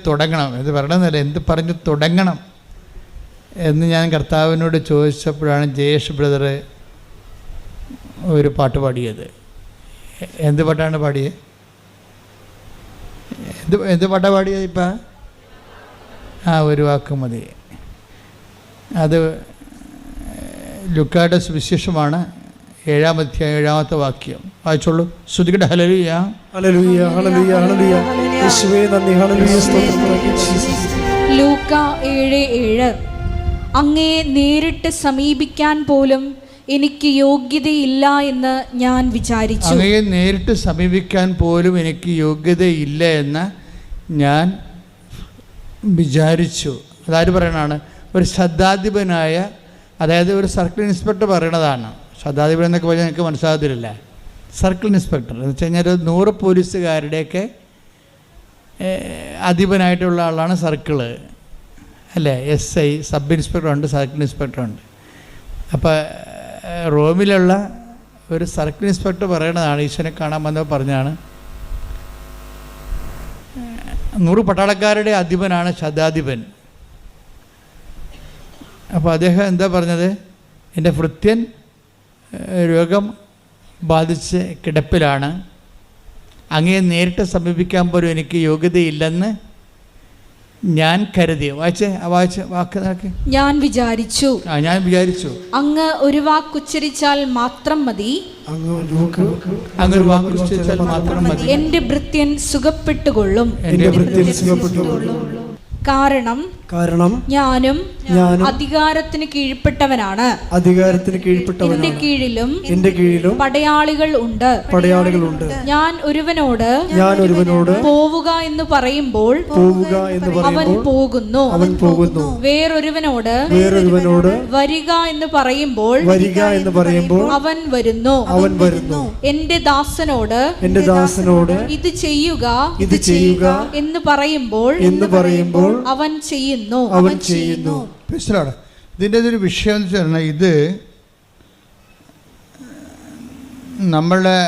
തുടങ്ങണം ഇത് പറയണമെന്നല്ല, എന്ത് പറഞ്ഞു തുടങ്ങണം എന്ന് ഞാൻ കർത്താവിനോട് ചോദിച്ചപ്പോഴാണ് ജയേഷ് ബ്രദർ ഒരു പാട്ട് പാടിയത്. എന്ത് പാട്ടാണ് പാടിയത്? എന്ത് പാട്ടാണ് പാടിയത്? ഇപ്പം ഒരു വാക്ക് മതി. അത് ലൂക്കായുടെ സുവിശേഷമാണ്, 7-ാം അധ്യായം 7-ാമത്തെ വാക്യം വായിച്ചോളൂ. ശ്രുതികട്ടെ. ഹല്ലേലൂയ ഹല്ലേലൂയ ഹല്ലേലൂയ ഹല്ലേലൂയ. യേശുവേ നന്ദി. ഹല്ലേലൂയ സ്തോത്രം. ലൂക്ക 7:7 അങ്ങയെ നേരിട്ട് സമീപിക്കാൻ പോലും എനിക്ക് യോഗ്യതയില്ല എന്ന് ഞാൻ വിചാരിച്ചു. അങ്ങയെ നേരിട്ട് സമീപിക്കാൻ പോലും എനിക്ക് യോഗ്യതയില്ല എന്ന് ഞാൻ വിചാരിച്ചു. അതായത് പറയണതാണ്, ഒരു ശതാധിപനായ, അതായത് ഒരു സർക്കിൾ ഇൻസ്പെക്ടർ പറയണതാണ്. ശതാധിപൻ എന്നൊക്കെ പറഞ്ഞാൽ എനിക്ക് മനസ്സിലാകത്തില്ല. സർക്കിൾ ഇൻസ്പെക്ടർ എന്ന് വെച്ച് കഴിഞ്ഞാൽ 100 പോലീസുകാരുടെയൊക്കെ അധിപനായിട്ടുള്ള ആളാണ് സർക്കിള്, അല്ലേ? SI, സബ് ഇൻസ്പെക്ടറുണ്ട്, സർക്കിൾ ഇൻസ്പെക്ടറുണ്ട്. അപ്പോൾ റോമിലുള്ള ഒരു സർക്കിൾ ഇൻസ്പെക്ടർ പറയണതാണ്, ഈശ്വരനെ കാണാൻ വന്നപ്പോൾ പറഞ്ഞാണ്, 100 പട്ടാളക്കാരുടെ അധിപനാണ് ശതാധിപൻ. അപ്പോൾ അദ്ദേഹം എന്താ പറഞ്ഞത്? എൻ്റെ ഭൃത്യൻ രോഗം ബാധിച്ച് കിടപ്പിലാണ്, അങ്ങയെ നേരിട്ട് സമീപിക്കാൻ പോലും എനിക്ക് യോഗ്യതയില്ലെന്ന് ഞാൻ കരുതി. വായിച്ച് വാക്ക് നോക്ക്. ഞാൻ വിചാരിച്ചു അങ്ങ് ഒരു വാക്കുച്ചരിച്ചാൽ മാത്രം മതി, എന്റെ ഭൃത്യൻ സുഖപ്പെട്ടുകൊള്ളും. കാരണം ഞാനും അധികാരത്തിന് കീഴ്പ്പെട്ടവനാണ്. എന്റെ കീഴിലും പടയാളികൾ ഉണ്ട്. ഞാൻ ഒരുവനോട് പോവുക എന്ന് പറയുമ്പോൾ അവൻ പോകുന്നു. വേറൊരുവനോട് വരിക എന്ന് പറയുമ്പോൾ അവൻ വരുന്നു. എന്റെ ദാസനോട് ഇത് ചെയ്യുക എന്ന് പറയുമ്പോൾ അവൻ ചെയ്യുന്നു. ഇതിൻ്റെ ഒരു വിഷയം എന്ന് വെച്ചാൽ, ഇത് നമ്മളെ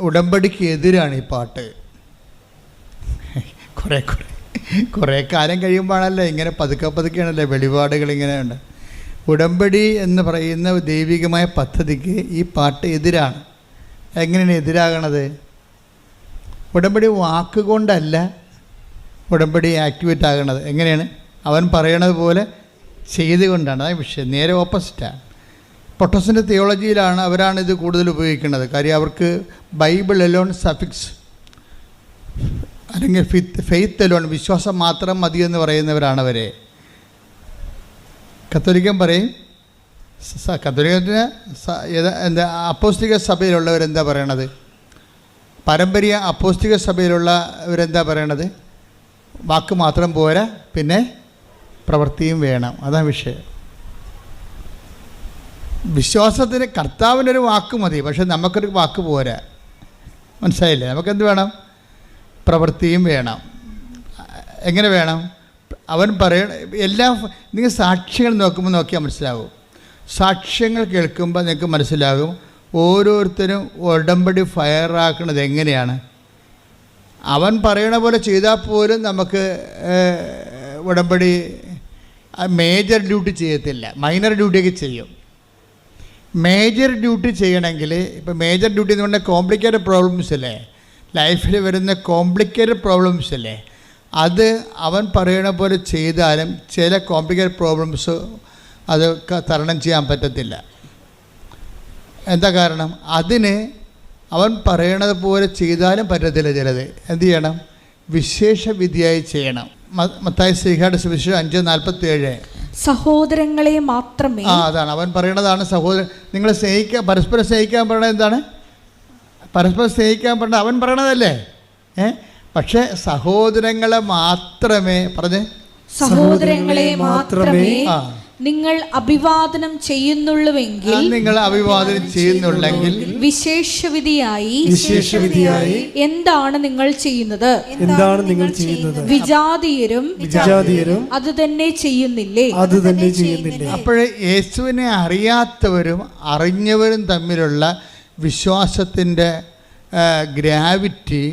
ഉടമ്പടിക്ക് എതിരാണ് ഈ പാട്ട്. കുറേ കാലം കഴിയുമ്പോഴാണല്ലോ ഇങ്ങനെ പതുക്കെയാണല്ലോ വെളിപാടുകൾ ഇങ്ങനെ ഉണ്ട്. ഉടമ്പടി എന്ന് പറയുന്ന ദൈവികമായ പദ്ധതിക്ക് ഈ പാട്ട് എതിരാണ്. എങ്ങനെയാണ് എതിരാകണത്? ഉടമ്പടി വാക്കുകൊണ്ടല്ല ഉടമ്പടി ആക്ടിവേറ്റ് ആകണത്. എങ്ങനെയാണ്? അവൻ പറയണത് പോലെ ചെയ്തുകൊണ്ടാണ്. അതാണ് വിഷയം. നേരെ ഓപ്പോസിറ്റാണ്. പൊട്ടോസിൻ്റെ തിയോളജിയിലാണ് അവരാണിത് കൂടുതൽ ഉപയോഗിക്കുന്നത്. കാര്യം അവർക്ക് ബൈബിൾ എലോൺ സഫിക്സ് അല്ലെങ്കിൽ ഫെയ്ത്ത് എലോൺ, വിശ്വാസം മാത്രം മതി എന്ന് പറയുന്നവരാണ് അവരെ. കത്തോലിക്കൻ പറയും, കത്തോലിക്കത്തിന് എന്താ അപ്പോസ്തലിക സഭയിലുള്ളവരെന്താ പറയണത്? പാരമ്പര്യ അപ്പോസ്തലിക സഭയിലുള്ളവരെന്താ പറയണത്? വാക്ക് മാത്രം പോരാ, പിന്നെ പ്രവൃത്തിയും വേണം. അതാണ് വിഷയം. വിശ്വാസത്തിന് കർത്താവിനൊരു വാക്ക് മതി, പക്ഷെ നമുക്കൊരു വാക്ക് പോരാ. മനസ്സിലായില്ലേ? നമുക്കെന്ത് വേണം? പ്രവൃത്തിയും വേണം. എങ്ങനെ വേണം? അവൻ എല്ലാം നിങ്ങൾ സാക്ഷ്യങ്ങൾ നോക്കിയാൽ മനസ്സിലാവും. സാക്ഷ്യങ്ങൾ കേൾക്കുമ്പോൾ നിങ്ങൾക്ക് മനസ്സിലാകും ഓരോരുത്തരും ഉടമ്പടി ഫയറാക്കുന്നത് എങ്ങനെയാണ്. അവൻ പറയണ പോലെ ചെയ്താൽ പോലും നമുക്ക് ഉടമ്പടി മേജർ ഡ്യൂട്ടി ചെയ്യത്തില്ല, മൈനർ ഡ്യൂട്ടിയൊക്കെ ചെയ്യും. മേജർ ഡ്യൂട്ടി ചെയ്യണമെങ്കിൽ, ഇപ്പോൾ മേജർ ഡ്യൂട്ടി എന്ന് പറഞ്ഞാൽ കോംപ്ലിക്കേറ്റഡ് പ്രോബ്ലംസ് അല്ലേ, ലൈഫിൽ വരുന്ന കോംപ്ലിക്കേറ്റഡ് പ്രോബ്ലംസ് അല്ലേ, അത് അവൻ പറയണ പോലെ ചെയ്താലും ചില കോംപ്ലിക്കേറ്റഡ് പ്രോബ്ലംസ് അത് തരണം ചെയ്യാൻ പറ്റത്തില്ല. എന്താ കാരണം? അതിന് അവൻ പറയണത് പോലെ ചെയ്താലും പറ്റത്തില്ല. ചിലത് എന്ത് ചെയ്യണം? വിശേഷ വിധിയായി ചെയ്യണം. മത്തായി ശ്രീഹായുടെ സുവിശേഷം 5:47 സഹോദരങ്ങളെ മാത്രമേ. അതാണ് അവൻ പറയണതാണ്. നിങ്ങൾ പരസ്പരം സ്നേഹിക്കാൻ പറയണത് എന്താണ്? പരസ്പരം സ്നേഹിക്കാൻ പറഞ്ഞത് അവൻ പറയണതല്ലേ. പക്ഷെ സഹോദരങ്ങളെ മാത്രമേ സഹോദരങ്ങളെ മാത്രമേ നിങ്ങൾ അഭിവാദനം ചെയ്യുന്നുള്ളെങ്കിൽ വിശേഷവിധിയായി എന്താണ് നിങ്ങൾ ചെയ്യുന്നത്? വിജാതീയരും അത് തന്നെ ചെയ്യുന്നില്ലേ? അപ്പോഴേ യേശുവിനെ അറിയാത്തവരും അറിഞ്ഞവരും തമ്മിലുള്ള വിശ്വാസത്തിൻ്റെ ഗ്രാവിറ്റി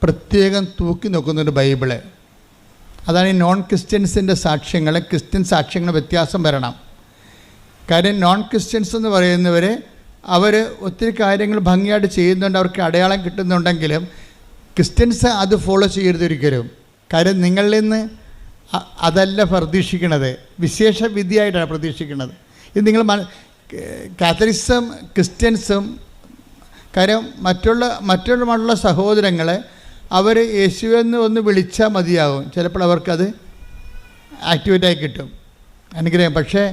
പ്രത്യേകം തൂക്കി നോക്കുന്നുണ്ട് ബൈബിള്. അതാണ് ഈ നോൺ ക്രിസ്ത്യൻസിൻ്റെ സാക്ഷ്യങ്ങൾ ക്രിസ്ത്യൻ സാക്ഷ്യങ്ങൾ വ്യത്യാസം വരണം. കാര്യം നോൺ ക്രിസ്ത്യൻസ് എന്ന് പറയുന്നവർ അവർ ഒത്തിരി കാര്യങ്ങൾ ഭംഗിയായിട്ട് ചെയ്യുന്നുണ്ട്, അവർക്ക് അടയാളം കിട്ടുന്നുണ്ടെങ്കിലും ക്രിസ്ത്യൻസ് അത് ഫോളോ ചെയ്യരുതൊരിക്കലും. കാര്യം നിങ്ങളിൽ നിന്ന് അതല്ല പ്രതീക്ഷിക്കുന്നത്, വിശേഷ വിധിയായിട്ടാണ് പ്രതീക്ഷിക്കുന്നത്. ഇത് നിങ്ങൾ കാത്തലിക്സും ക്രിസ്ത്യൻസും കാര്യം മറ്റുള്ള സഹോദരങ്ങളെ അവർ യേശുവെന്ന് ഒന്ന് വിളിച്ചാൽ മതിയാവും, ചിലപ്പോൾ അവർക്കത് ആക്ടിവേറ്റായി കിട്ടും, അനുഗ്രഹം. പക്ഷേ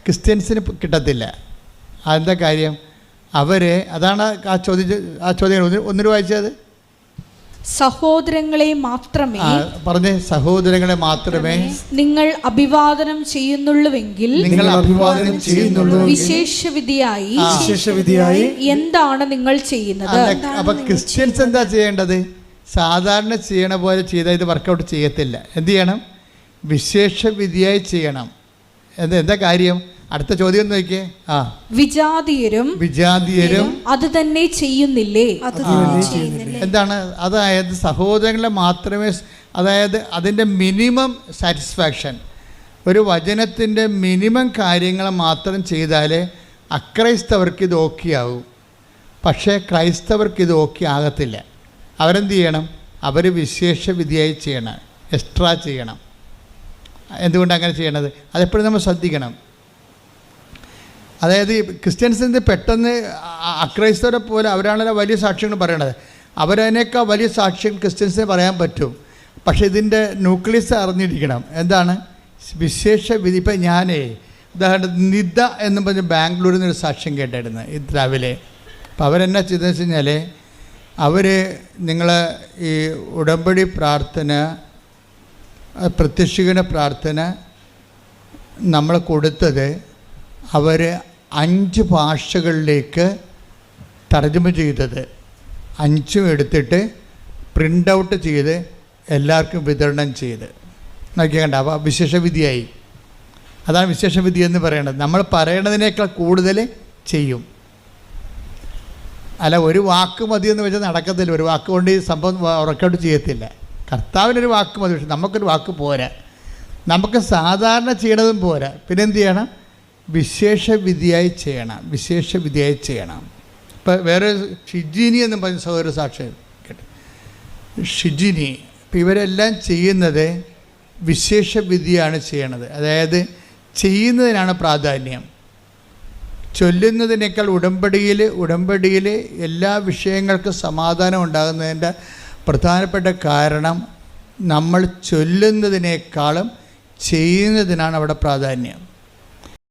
ക്രിസ്ത്യൻസിന് കിട്ടത്തില്ല. അതെന്താ കാര്യം? അതാണ് ആ ചോദ്യം ഒന്നിനു വായിച്ചത്. സഹോദരങ്ങളെ മാത്രമേ പറഞ്ഞേ, സഹോദരങ്ങളെ മാത്രമേ നിങ്ങൾ അഭിവാദനം ചെയ്യുന്നുള്ളുവെങ്കിൽ വിശേഷവിധിയായി എന്താണ് നിങ്ങൾ ചെയ്യുന്നത്? അപ്പൊ ക്രിസ്ത്യൻസ് എന്താ ചെയ്യേണ്ടത്? സാധാരണ ചെയ്യണ പോലെ ചെയ്താൽ ഇത് വർക്കൗട്ട് ചെയ്യത്തില്ല. എന്ത് ചെയ്യണം? വിശേഷ വിധിയായി ചെയ്യണം. എന്താ കാര്യം? അടുത്ത ചോദ്യം നോക്കിയേ. വിജാതീയരും അത് തന്നെ ചെയ്യുന്നില്ലേ? എന്താണ്? അതായത് സഹോദരങ്ങളെ മാത്രമേ, അതായത് അതിൻ്റെ മിനിമം സാറ്റിസ്ഫാക്ഷൻ, ഒരു വചനത്തിൻ്റെ മിനിമം കാര്യങ്ങൾ മാത്രം ചെയ്താലേ അക്രൈസ്തവർക്ക് ഇത് ഓക്കെ ആവും. പക്ഷേ ക്രൈസ്തവർക്ക് ഇത് ഓക്കെ ആകത്തില്ല. അവരെന്ത് ചെയ്യണം? അവർ വിശേഷ വിധിയായി ചെയ്യണം, എക്സ്ട്രാ ചെയ്യണം. എന്തുകൊണ്ട് അങ്ങനെ ചെയ്യണത്? അതെപ്പോഴും നമ്മൾ ശ്രദ്ധിക്കണം. അതായത് ഈ ക്രിസ്ത്യൻസിന് പെട്ടെന്ന് അക്രൈസ്തവരെ പോലെ അവരാണല്ലോ വലിയ സാക്ഷ്യങ്ങൾ പറയണത്, അവരതിനേക്കാൾ വലിയ സാക്ഷ്യം ക്രിസ്ത്യൻസിന് പറയാൻ പറ്റും. പക്ഷേ ഇതിൻ്റെ ന്യൂക്ലിയസ് അറിഞ്ഞിരിക്കണം. എന്താണ് വിശേഷ വിധി? ഇപ്പം ഞാനേ ഉദാഹരണത്തിന് നിദ എന്നും പറഞ്ഞ് ബാംഗ്ലൂരിൽ നിന്നൊരു സാക്ഷ്യം കേട്ടായിരുന്നു ഇത് രാവിലെ. അപ്പം അവരെന്നാ ചെയ്തതെന്ന് വെച്ച് കഴിഞ്ഞാൽ നിങ്ങൾ ഈ ഉടമ്പടി പ്രാർത്ഥന, പ്രത്യക്ഷീകരണ പ്രാർത്ഥന നമ്മൾ കൊടുത്തത് അവർ 5 ഭാഷകളിലേക്ക് തർജ്ജമ ചെയ്തത് 5 എടുത്തിട്ട് പ്രിൻ്റ് ഔട്ട് ചെയ്ത് എല്ലാവർക്കും വിതരണം ചെയ്ത് നോക്കിയാൽ അപ്പോൾ വിശേഷവിധിയായി. അതാണ് വിശേഷവിധി എന്ന് പറയുന്നത്. നമ്മൾ പറയണതിനേക്കാൾ കൂടുതൽ ചെയ്യും. അല്ല, ഒരു വാക്ക് മതി എന്ന് വെച്ചാൽ നടക്കത്തില്ല. ഒരു വാക്ക് കൊണ്ട് ഈ സംഭവം വർക്കൗട്ട് ചെയ്യത്തില്ല. കർത്താവിനൊരു വാക്ക് മതി, പക്ഷെ നമുക്കൊരു വാക്ക് പോരാ. നമുക്ക് സാധാരണ ചെയ്യണതും പോരാ. പിന്നെ എന്ത് ചെയ്യണം? വിശേഷവിധിയായി ചെയ്യണം. ഇപ്പം വേറെ ഷിജിനി എന്നും പറഞ്ഞ സഹോദര സാക്ഷ്യം കേട്ടോ, ഷിജിനി. ഇപ്പം ഇവരെല്ലാം ചെയ്യുന്നത് വിശേഷവിധിയാണ് ചെയ്യണത്. അതായത് ചെയ്യുന്നതിനാണ് പ്രാധാന്യം, ചൊല്ലുന്നതിനേക്കാൾ. ഉടമ്പടിയിൽ എല്ലാ വിഷയങ്ങൾക്കും സമാധാനം ഉണ്ടാകുന്നതിൻ്റെ പ്രധാനപ്പെട്ട കാരണം നമ്മൾ ചൊല്ലുന്നതിനേക്കാളും ചെയ്യുന്നതിനാണ് അവിടെ പ്രാധാന്യം.